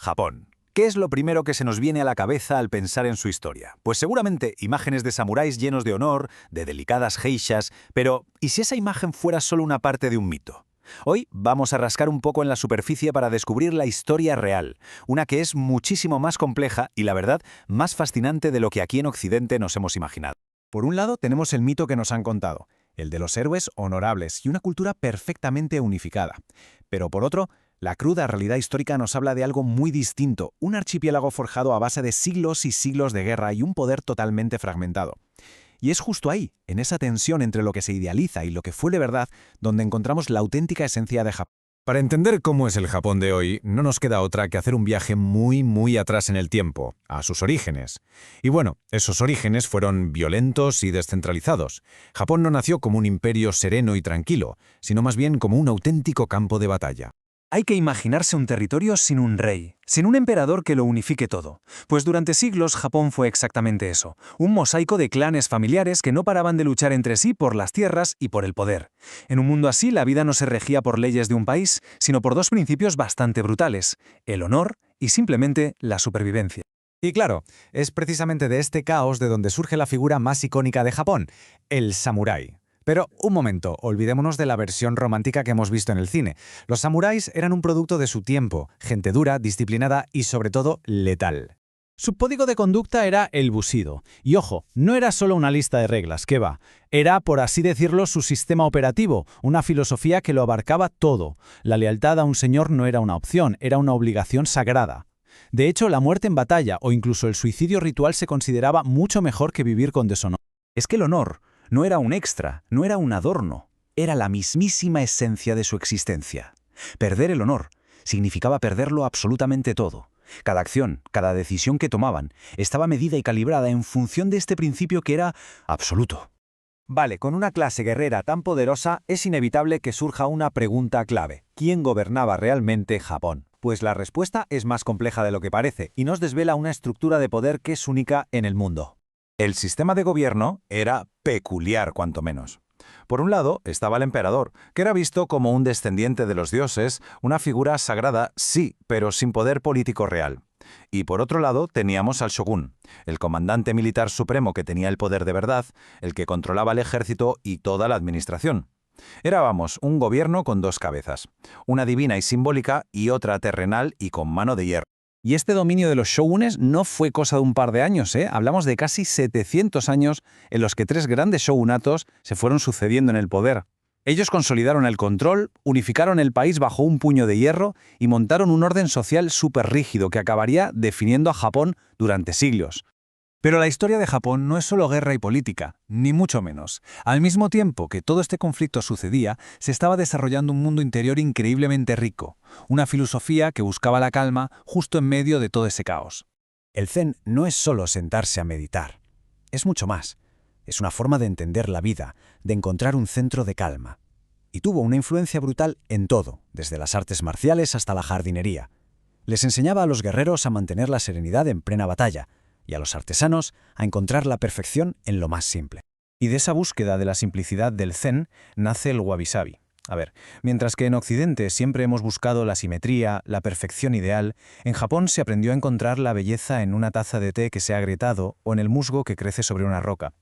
Japón. ¿Qué es lo primero que se nos viene a la cabeza al pensar en su historia? Pues seguramente imágenes de samuráis llenos de honor, de delicadas geishas, pero ¿y si esa imagen fuera solo una parte de un mito? Hoy vamos a rascar un poco en la superficie para descubrir la historia real, una que es muchísimo más compleja y, la verdad, más fascinante de lo que aquí en Occidente nos hemos imaginado. Por un lado tenemos el mito que nos han contado, el de los héroes honorables y una cultura perfectamente unificada. Pero por otro, la cruda realidad histórica nos habla de algo muy distinto, un archipiélago forjado a base de siglos y siglos de guerra y un poder totalmente fragmentado. Y es justo ahí, en esa tensión entre lo que se idealiza y lo que fue de verdad, donde encontramos la auténtica esencia de Japón. Para entender cómo es el Japón de hoy, no nos queda otra que hacer un viaje muy atrás en el tiempo, a sus orígenes. Y bueno, esos orígenes fueron violentos y descentralizados. Japón no nació como un imperio sereno y tranquilo, sino más bien como un auténtico campo de batalla. Hay que imaginarse un territorio sin un rey, sin un emperador que lo unifique todo. Pues durante siglos Japón fue exactamente eso, un mosaico de clanes familiares que no paraban de luchar entre sí por las tierras y por el poder. En un mundo así, la vida no se regía por leyes de un país, sino por dos principios bastante brutales, el honor y simplemente la supervivencia. Y claro, es precisamente de este caos de donde surge la figura más icónica de Japón, el samurái. Pero un momento, olvidémonos de la versión romántica que hemos visto en el cine. Los samuráis eran un producto de su tiempo, gente dura, disciplinada y sobre todo letal. Su código de conducta era el bushido. Y ojo, no era solo una lista de reglas, ¿qué va? Era, por así decirlo, su sistema operativo, una filosofía que lo abarcaba todo. La lealtad a un señor no era una opción, era una obligación sagrada. De hecho, la muerte en batalla o incluso el suicidio ritual se consideraba mucho mejor que vivir con deshonor. Es que el honor no era un extra, no era un adorno, era la mismísima esencia de su existencia. Perder el honor significaba perderlo absolutamente todo. Cada acción, cada decisión que tomaban, estaba medida y calibrada en función de este principio que era absoluto. Vale, con una clase guerrera tan poderosa es inevitable que surja una pregunta clave. ¿Quién gobernaba realmente Japón? Pues la respuesta es más compleja de lo que parece y nos desvela una estructura de poder que es única en el mundo. El sistema de gobierno era peculiar, cuanto menos. Por un lado estaba el emperador, que era visto como un descendiente de los dioses, una figura sagrada, sí, pero sin poder político real. Y por otro lado teníamos al shogun, el comandante militar supremo que tenía el poder de verdad, el que controlaba el ejército y toda la administración. Era, vamos, un gobierno con dos cabezas, una divina y simbólica y otra terrenal y con mano de hierro. Y este dominio de los shogunes no fue cosa de un par de años, ¿eh? Hablamos de casi 700 años en los que tres grandes shogunatos se fueron sucediendo en el poder. Ellos consolidaron el control, unificaron el país bajo un puño de hierro y montaron un orden social súper rígido que acabaría definiendo a Japón durante siglos. Pero la historia de Japón no es solo guerra y política, ni mucho menos. Al mismo tiempo que todo este conflicto sucedía, se estaba desarrollando un mundo interior increíblemente rico, una filosofía que buscaba la calma justo en medio de todo ese caos. El zen no es solo sentarse a meditar, es mucho más. Es una forma de entender la vida, de encontrar un centro de calma. Y tuvo una influencia brutal en todo, desde las artes marciales hasta la jardinería. Les enseñaba a los guerreros a mantener la serenidad en plena batalla, y a los artesanos a encontrar la perfección en lo más simple. Y de esa búsqueda de la simplicidad del zen nace el wabi-sabi. Mientras que en Occidente siempre hemos buscado la simetría, la perfección ideal, en Japón se aprendió a encontrar la belleza en una taza de té que se ha agrietado o en el musgo que crece sobre una roca.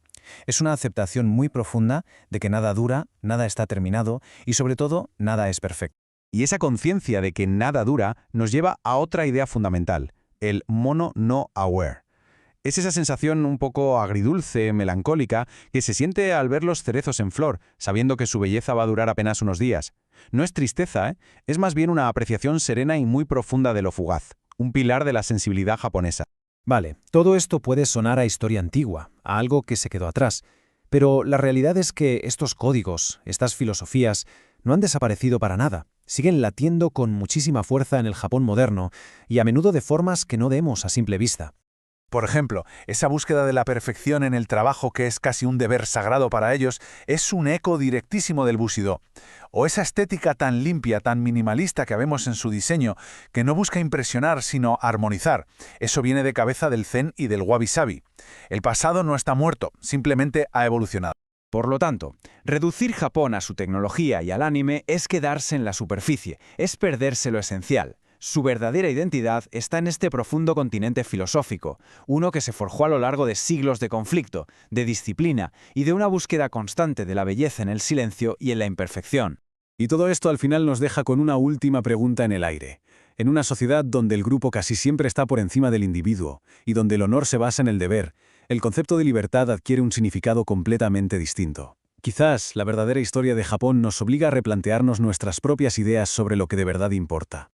Es una aceptación muy profunda de que nada dura, nada está terminado y sobre todo nada es perfecto. Y esa conciencia de que nada dura nos lleva a otra idea fundamental, el mono no aware. Es esa sensación un poco agridulce, melancólica, que se siente al ver los cerezos en flor, sabiendo que su belleza va a durar apenas unos días. No es tristeza, ¿eh? Es más bien una apreciación serena y muy profunda de lo fugaz, un pilar de la sensibilidad japonesa. Vale, todo esto puede sonar a historia antigua, a algo que se quedó atrás, pero la realidad es que estos códigos, estas filosofías, no han desaparecido para nada. Siguen latiendo con muchísima fuerza en el Japón moderno y a menudo de formas que no vemos a simple vista. Por ejemplo, esa búsqueda de la perfección en el trabajo que es casi un deber sagrado para ellos es un eco directísimo del Bushido. O esa estética tan limpia, tan minimalista que vemos en su diseño, que no busca impresionar sino armonizar. Eso viene de cabeza del Zen y del Wabi-Sabi. El pasado no está muerto, simplemente ha evolucionado. Por lo tanto, reducir Japón a su tecnología y al anime es quedarse en la superficie, es perderse lo esencial. Su verdadera identidad está en este profundo continente filosófico, uno que se forjó a lo largo de siglos de conflicto, de disciplina y de una búsqueda constante de la belleza en el silencio y en la imperfección. Y todo esto al final nos deja con una última pregunta en el aire. En una sociedad donde el grupo casi siempre está por encima del individuo y donde el honor se basa en el deber, el concepto de libertad adquiere un significado completamente distinto. Quizás la verdadera historia de Japón nos obliga a replantearnos nuestras propias ideas sobre lo que de verdad importa.